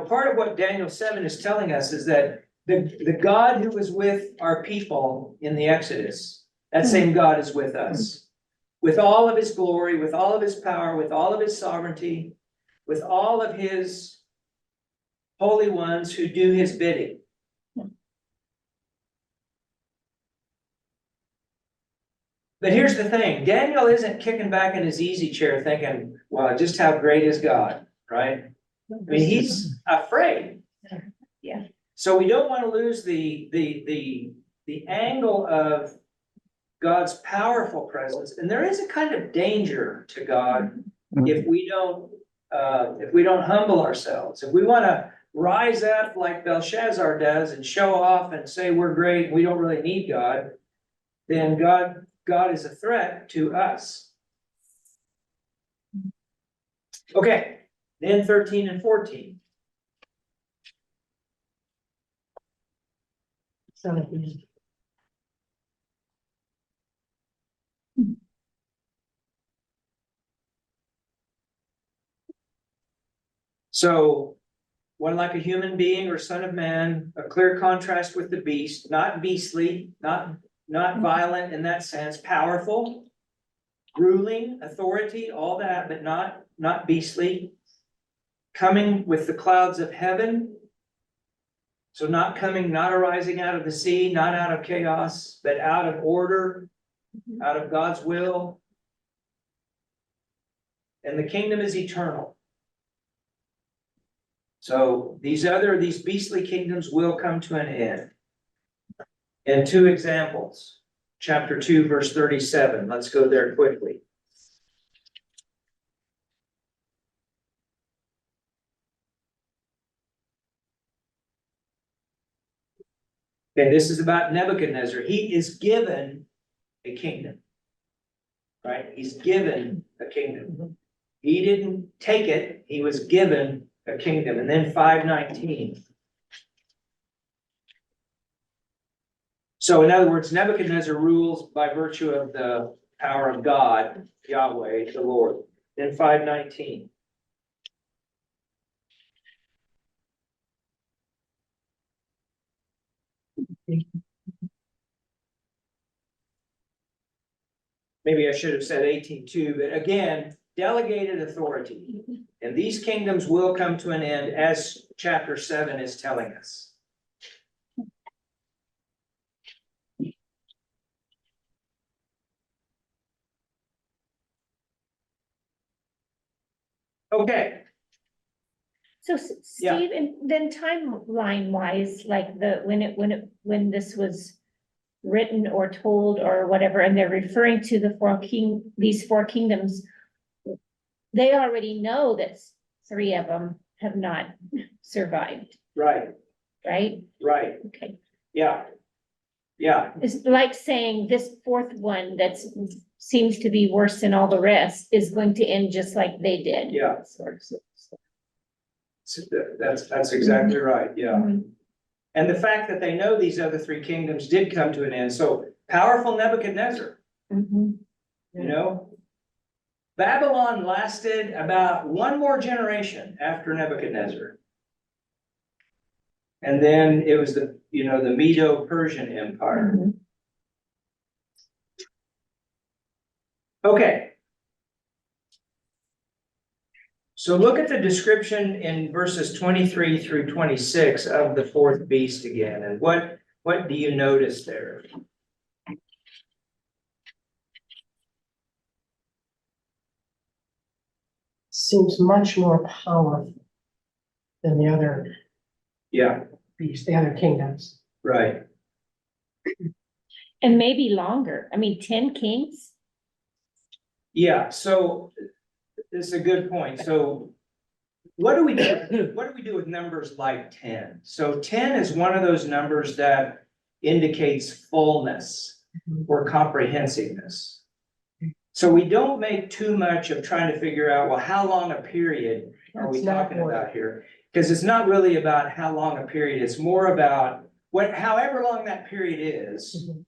Part of what Daniel 7 is telling us is that the God who was with our people in the Exodus, that same God is with us. With all of his glory, with all of his power, with all of his sovereignty, with all of his holy ones who do his bidding. But here's the thing, Daniel isn't kicking back in his easy chair thinking, well, just how great is God, right? I mean, he's afraid. Yeah. So we don't want to lose the angle of God's powerful presence, and there is a kind of danger to God if we don't humble ourselves. If we want to rise up like Belshazzar does and show off and say we're great, we don't really need God, then God is a threat to us. Okay, then 13 and 14. So, one like a human being or son of man, a clear contrast with the beast, not beastly, not violent in that sense, powerful, ruling, authority, all that, but not beastly. Coming with the clouds of heaven. So not arising out of the sea, not out of chaos, but out of order, out of God's will. And the kingdom is eternal. So these beastly kingdoms will come to an end. And two examples, chapter 2, verse 37. Let's go there quickly. Okay, this is about Nebuchadnezzar. He is given a kingdom. Right? He's given a kingdom. He didn't take it, he was given a kingdom. And then 5:19. So in other words, Nebuchadnezzar rules by virtue of the power of God, Yahweh, the Lord. Then 5:19. Maybe I should have said 18:2, but again, delegated authority. And these kingdoms will come to an end, as chapter 7 is telling us. Okay, So Yeah. Steve, and then timeline wise, like when this was written or told or whatever, and they're referring to these four kingdoms, they already know that three of them have not survived, right, right? right, Okay. yeah. Yeah, It's like saying this fourth one seems to be worse than all the rest is going to end just like they did. Yeah. Sort of. that's exactly right, yeah. Mhm. And the fact that they know these other three kingdoms did come to an end, so powerful Nebuchadnezzar, Mhm. you know? Babylon lasted about one more generation after Nebuchadnezzar. And then it was the Medo-Persian Empire. Mhm. Okay. So look at the description in verses 23 through 26 of the fourth beast again, and what do you notice there? Seems much more powerful than the other Yeah, beasts, the other kingdoms. right. And maybe longer. I mean, 10 kings. Yeah, so this is a good point. So what do we do? What do we do with numbers like 10? So 10 is one of those numbers that indicates fullness or comprehensiveness. So we don't make too much of trying to figure out, well, how long a period are we It's not talking more. about here? Because it's not really about how long a period, it's more about however long that period is, Mhm.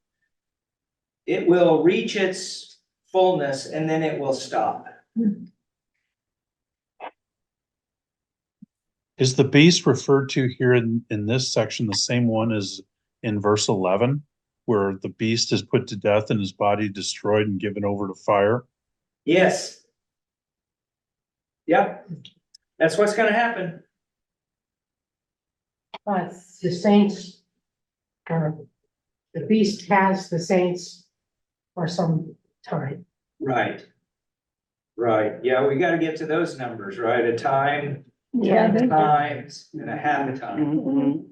it will reach its fullness and then it will stop. Is the beast referred to here in this section the same one as in verse 11? Where the beast is put to death and his body destroyed and given over to fire? Yes. Yep, that's what's gonna happen. But the saints, the beast has the saints for some time. Right. Right, yeah, we gotta get to those numbers, right? A time, Yeah. 10 times, and a half a time. Mhm.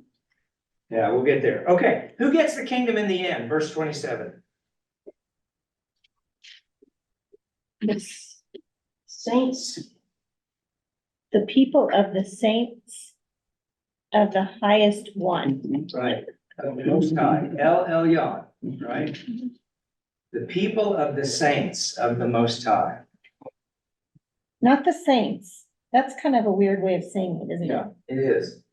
Yeah, we'll get there. Okay, who gets the kingdom in the end? Verse 27. The Saints, the people of the saints of the highest one. Right, of the Most High, El Elyon, right? The people of the saints of the Most High. Not the saints. That's kind of a weird way of saying it, isn't it? It is.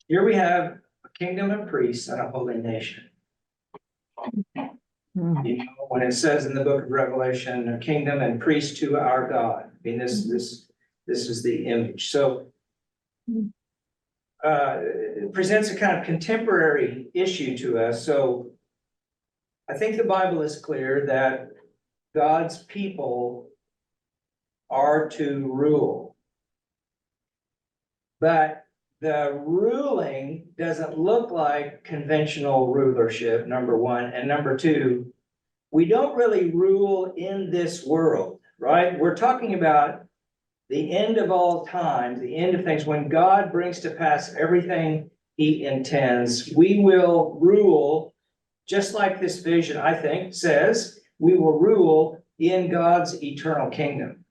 Here we have a kingdom of priests and a holy nation. You know, when it says in the book of Revelation, a kingdom and priest to our God, I mean, this is the image, so. It presents a kind of contemporary issue to us, so. I think the Bible is clear that God's people are to rule. But the ruling doesn't look like conventional rulership, number one, and number two, we don't really rule in this world, right? We're talking about the end of all time, the end of things, when God brings to pass everything he intends, we will rule, just like this vision, I think, says, we will rule in God's eternal kingdom.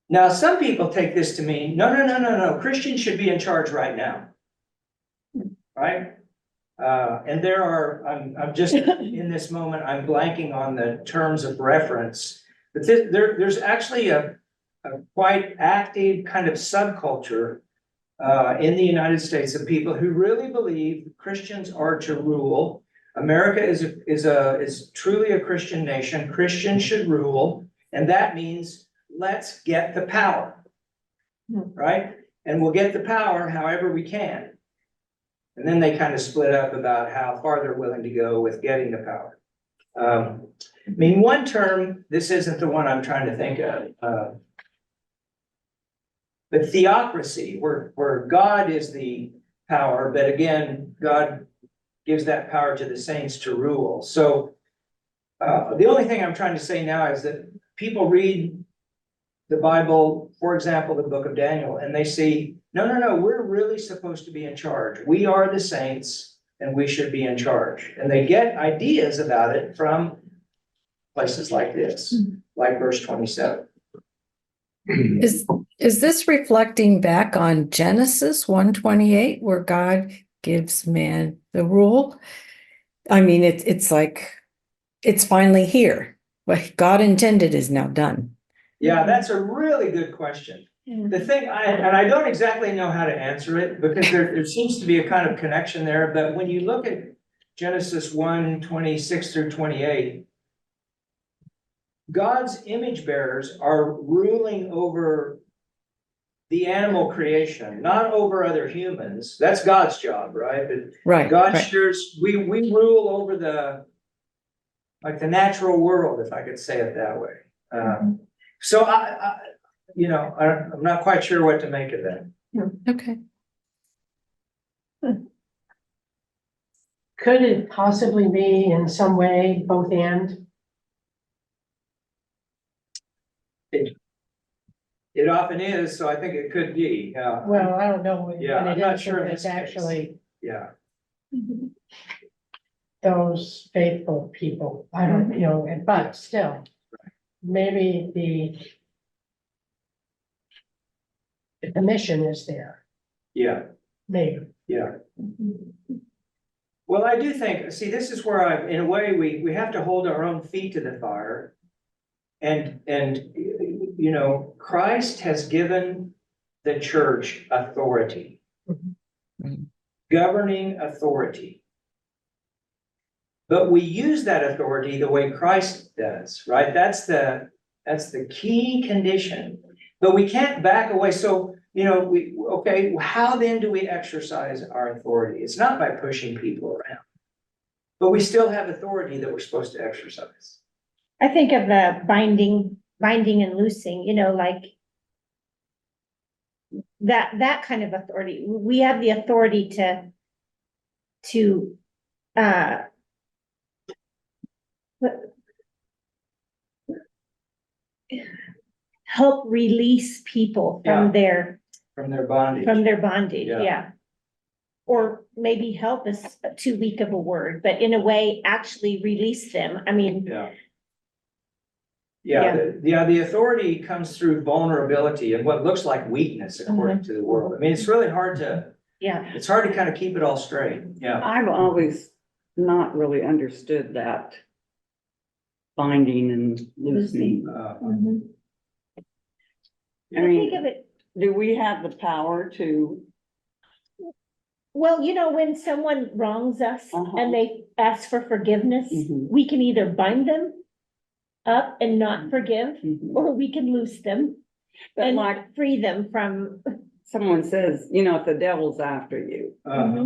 Now, some people take this to mean, no, Christians should be in charge right now. Right? And there are, I'm just, in this moment, I'm blanking on the terms of reference. But there's actually a quite active kind of subculture in the United States of people who really believe Christians are to rule. America is truly a Christian nation. Christians should rule, and that means let's get the power, right? And we'll get the power however we can. And then they kind of split up about how far they're willing to go with getting the power. I mean, one term, this isn't the one I'm trying to think of, but theocracy, where God is the power, but again, God gives that power to the saints to rule. So The only thing I'm trying to say now is that people read the Bible, for example, the book of Daniel, and they see, no, we're really supposed to be in charge. We are the saints and we should be in charge. And they get ideas about it from places like this, like verse 27. Is this reflecting back on Genesis 1:28, where God gives man the rule? I mean, it's like, it's finally here. What God intended is now done. Yeah, that's a really good question. The thing, I don't exactly know how to answer it, because there seems to be a kind of connection there, but when you look at Genesis 1:26 through 28, God's image bearers are ruling over the animal creation, not over other humans. That's God's job, right? But Right, God right. shares, we rule over the natural world, if I could say it that way. So I'm not quite sure what to make of that. Okay. Could it possibly be in some way both and? It often is, so I think it could be, Well, I don't know when Yeah, I'm it not is, sure if in it's this case. actually yeah. those faithful people. I don't, but still, maybe the commission is there, Yeah, maybe. yeah. Well, I do think, see, this is where in a way, we have to hold our own feet to the fire. And, Christ has given the church authority. Mhm. Governing authority. But we use that authority the way Christ does, right? That's the key condition. But we can't back away. So, how then do we exercise our authority? It's not by pushing people around. But we still have authority that we're supposed to exercise. I think of the binding and loosing, like that kind of authority. We have the authority to help release people Yeah. from their Bondage. Yeah. yeah. Or maybe help is too weak of a word, but in a way, actually release them. I mean, Yeah. Yeah, the authority comes through vulnerability and what looks like weakness according to the world. I mean, it's really hard to kind of keep it all straight. Yeah. I've always not really understood that binding and loosening. mhm. I I mean, think of it, do we have the power to, well, when someone wrongs us Uh-huh. and they ask for forgiveness, Mhm. we can either bind them up and not forgive, Mhm. or we can loose them but like and free them from. someone says, if the devil's after you, Uh,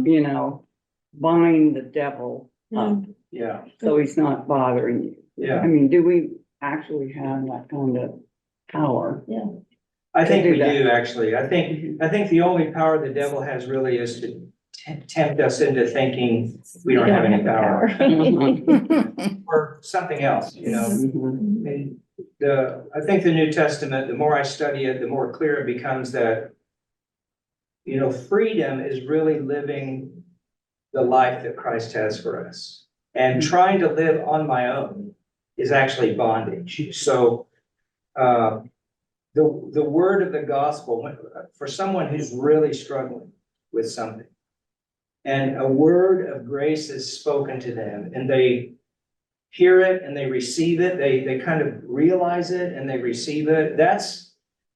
bind the devil up, yeah, so he's not bothering you. yeah. I mean, do we actually have that kind of power? I think do we that. do, actually. I think the only power the devil has really is to tempt us into thinking we don't have any power. Or something else, Mhm. I think the New Testament, the more I study it, the more clear it becomes that, freedom is really living the life that Christ has for us. And trying to live on my own is actually bondage. So, the word of the gospel, for someone who's really struggling with something, and a word of grace is spoken to them, and they hear it and they receive it, they kind of realize it and they receive it,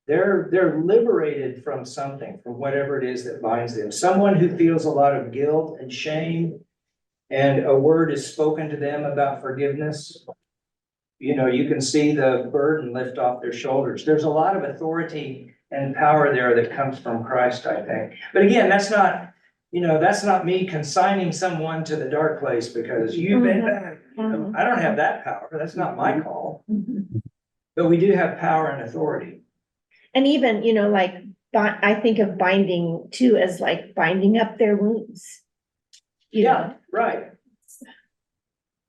they're liberated from something, from whatever it is that binds them. Someone who feels a lot of guilt and shame, and a word is spoken to them about forgiveness, you can see the burden lift off their shoulders. There's a lot of authority and power there that comes from Christ, I think. But again, that's not me consigning someone to the dark place because you've been bad. I don't have that power. That's not my call. But we do have power and authority. And even, I think of binding too as like binding up their wounds. Yeah, right.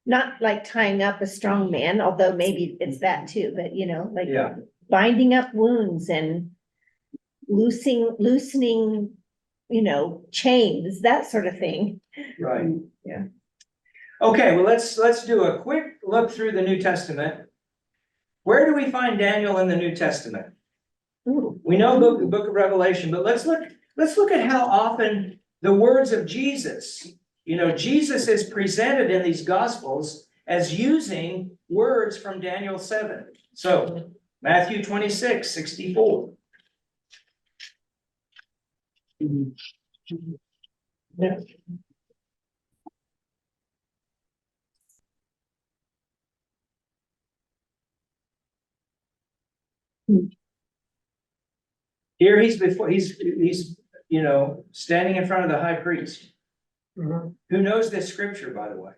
not like tying up a strong man, although maybe it's that too, but you know, like Yeah. binding up wounds and loosening, you know, chains, that sort of thing. Right, yeah. Okay, well, let's do a quick look through the New Testament. Where do we find Daniel in the New Testament? Ooh. We know the book of Revelation, but let's look at how often the words of Jesus, you know, Jesus is presented in these gospels as using words from Daniel 7. So Matthew 26:64. Yeah. Here he's, you know, standing in front of the high priest, Mhm. who knows this scripture, by the way.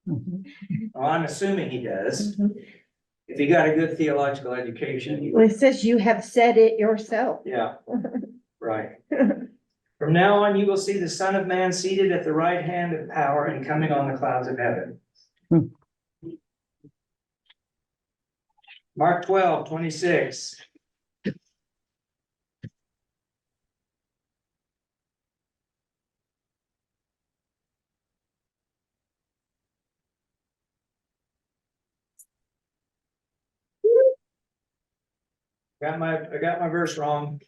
Well, I'm assuming he does. If he got a good theological education, he Well, would. it says you have said it yourself. Yeah, right. From now on, you will see the Son of Man seated at the right hand of power and coming on the clouds of heaven. Mark 12:26. I got my verse wrong.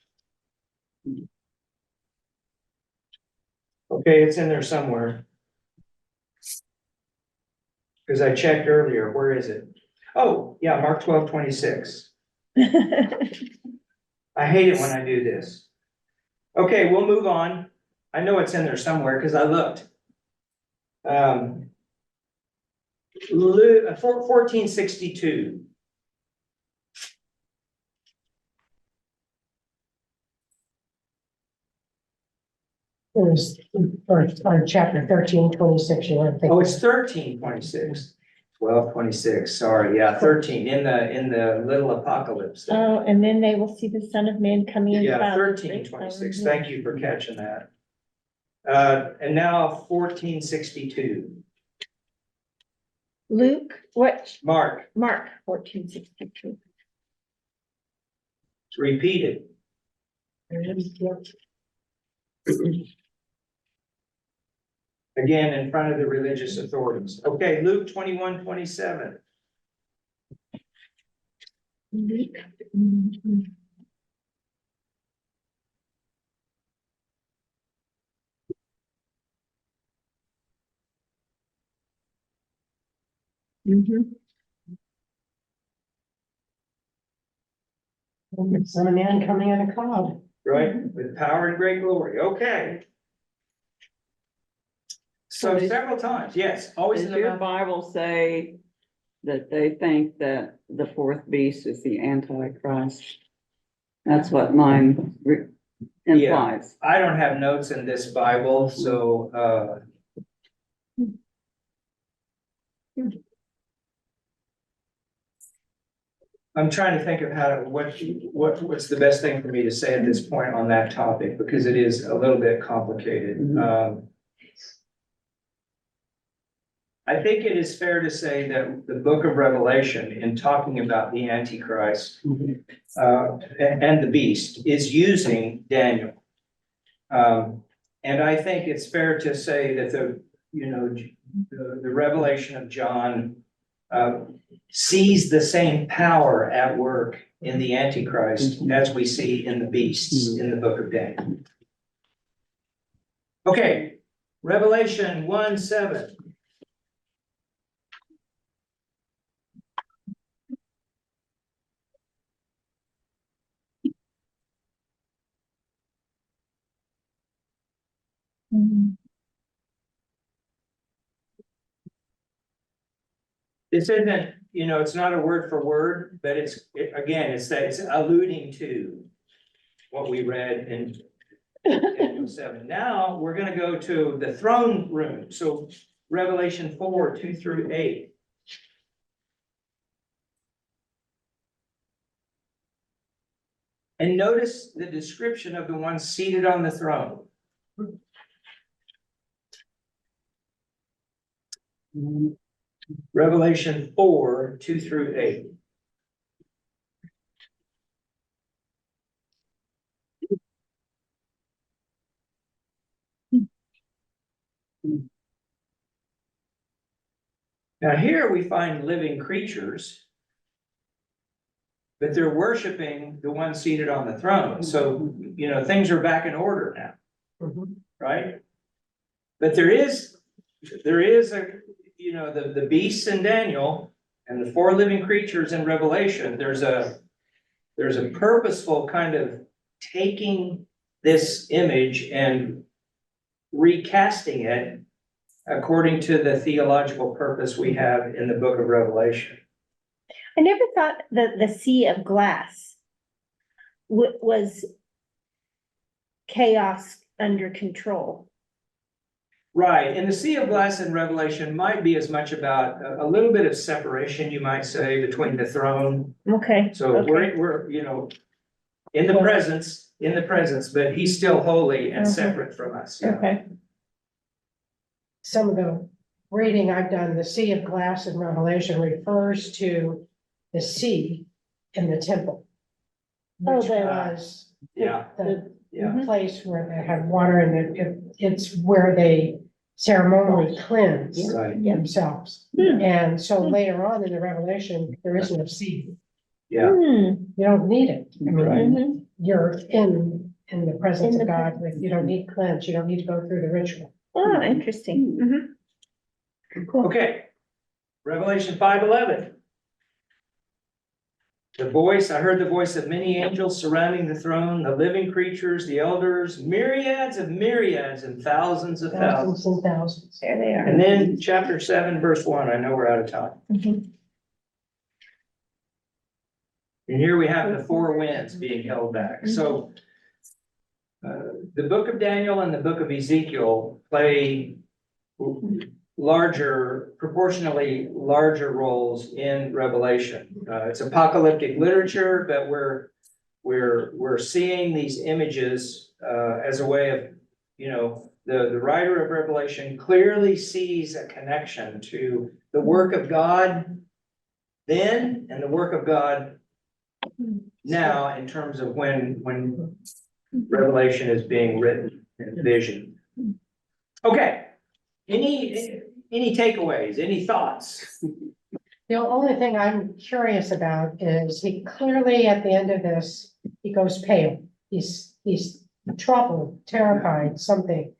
Okay, it's in there somewhere. Because I checked earlier, where is it? Oh, yeah, Mark 12:26. I hate it when I do this. Okay, we'll move on. I know it's in there somewhere because I looked. 14:62. It was, or chapter 13:26, you weren't Oh, thinking. it's 13:26. 12:26, sorry, yeah, 13, in the little apocalypse. there. Oh, and then they will see the Son of Man coming in. Yeah, clouds. 13:26, thank you for catching that. And now 14:62, Luke, what, Mark, Mark 14:62. it's repeated. Again, in front of the religious authorities. Okay, Luke 21:27. Son of Man coming in a cloud. Right, with power and great glory, okay. So So several times, yes, always Does in the your mouth. Bible say that they think that the fourth beast is the Antichrist? That's what mine implies. I don't have notes in this Bible, so, I'm trying to think of how to, what's the best thing for me to say at this point on that topic, because it is a little bit complicated. I think it is fair to say that the book of Revelation, in talking about the Antichrist, and the beast, is using Daniel. And I think it's fair to say that the revelation of John sees the same power at work in the Antichrist as we see in the beasts in the book of Daniel. Okay, Revelation 1:7. This isn't, it's not a word for word, but it's alluding to what we read in Daniel 7. Now, we're gonna go to the throne room, so Revelation 4:2-8. And notice the description of the one seated on the throne. Revelation 4, 2 through 8. Now here we find living creatures, but they're worshiping the one seated on the throne. So, you know, things are back in order now, Mhm. right? But there is a, you know, the beasts in Daniel and the four living creatures in Revelation, there's a purposeful kind of taking this image and recasting it according to the theological purpose we have in the book of Revelation. I never thought that the sea of glass was chaos under control. Right, and the sea of glass in Revelation might be as much about a little bit of separation, you might say, between the throne. Okay. So okay. we're, you know, in the presence, but he's still holy and Mhm. separate from us. Yeah. Okay. Some of the reading I've done, the sea of glass in Revelation refers to the sea in the temple. Oh, Which the- was Yeah, the yeah, place where they had water and it's where they ceremonially cleanse right, themselves. Hmm. And so later on in the Revelation, there is no sea. yeah, Hmm. You don't need it. I mean, Right. Mhm. you're in the presence In of the God, with you don't need cleanse, you don't need to go through the ritual. Oh, interesting. Mhm. Cool. okay. Revelation 5:11. I heard the voice of many angels surrounding the throne, the living creatures, the elders, myriads and thousands of thousands. Thousands and thousands. There they are. And then chapter 7, verse 1, I know we're out of time. Mhm. And here we have the four winds being held back. So the book of Daniel and the book of Ezekiel play proportionally larger roles in Revelation. It's apocalyptic literature, but we're seeing these images as a way of, you know, the writer of Revelation clearly sees a connection to the work of God then and the work of God now in terms of when Revelation is being written in vision. Okay, any takeaways, any thoughts? The only thing I'm curious about is he clearly, at the end of this, he goes pale. He's troubled, terrified, something,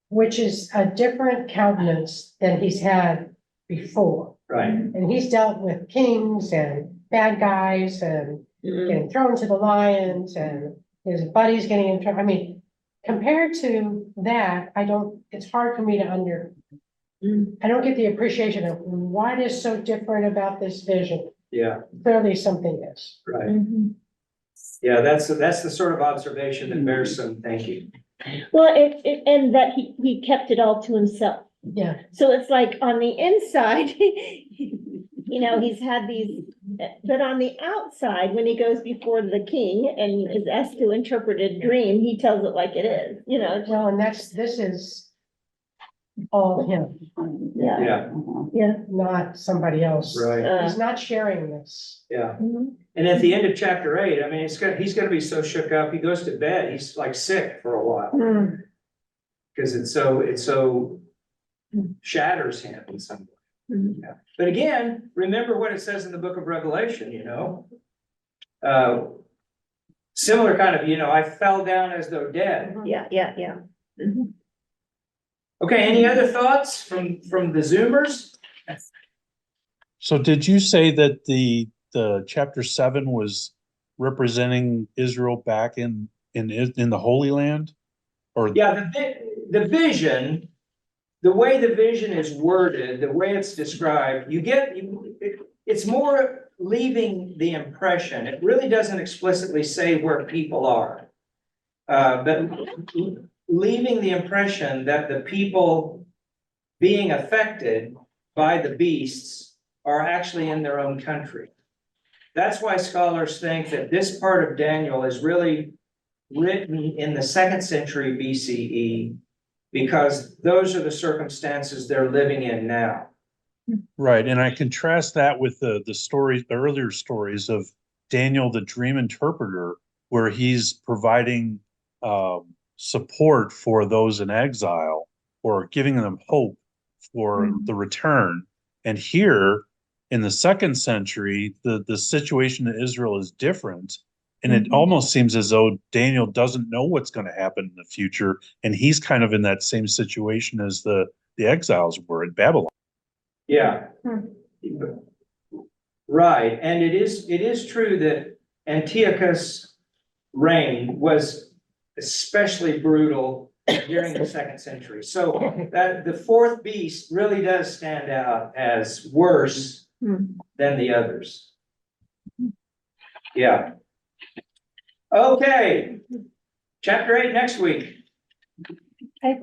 which is a different countenance than he's had before. Right, And he's dealt with kings and bad guys and getting thrown to the lions and his buddies getting in trouble. I mean, compared to that, it's hard for me to I don't get the appreciation of what is so different about this vision. yeah, Clearly something is. right. Mhm. Yeah, that's the sort of observation that bears some thanking. Well, and that he kept it all to himself. Yeah. So it's like on the inside, you know, he's had these, but on the outside, when he goes before the king and is asked to interpret a dream, he tells it like it is, you know. Well, and this is all him, Yeah, Yeah, yeah. not somebody else. right, He's not sharing this. yeah. Mhm. And at the end of chapter 8, I mean, he's gonna be so shook up, he goes to bed, he's like sick for a while. Mm. Because it so shatters him in some way. Mhm. Yeah. But again, remember what it says in the book of Revelation, you know? Similar kind of, you know, I fell down as though dead. Yeah, yeah, yeah. Mhm. Okay, any other thoughts from the Zoomers? So did you say that the chapter 7 was representing Israel back in the Holy Land? Or Yeah, the vision, the way the vision is worded, the way it's described, it's more leaving the impression. It really doesn't explicitly say where people are. But leaving the impression that the people being affected by the beasts are actually in their own country. That's why scholars think that this part of Daniel is really written in the 2nd century BCE, because those are the circumstances they're living in now. Right, and I contrast that with the stories, the earlier stories of Daniel, the dream interpreter, where he's providing support for those in exile or giving them hope for the return. And here in the second century, the situation in Israel is different. And it almost seems as though Daniel doesn't know what's going to happen in the future, and he's kind of in that same situation as the exiles were in Babylon. Yeah. Right, and it is true that Antiochus' reign was especially brutal during the second century. So that the fourth beast really does stand out as worse than the others. Yeah. Okay. Chapter 8 next week. Okay.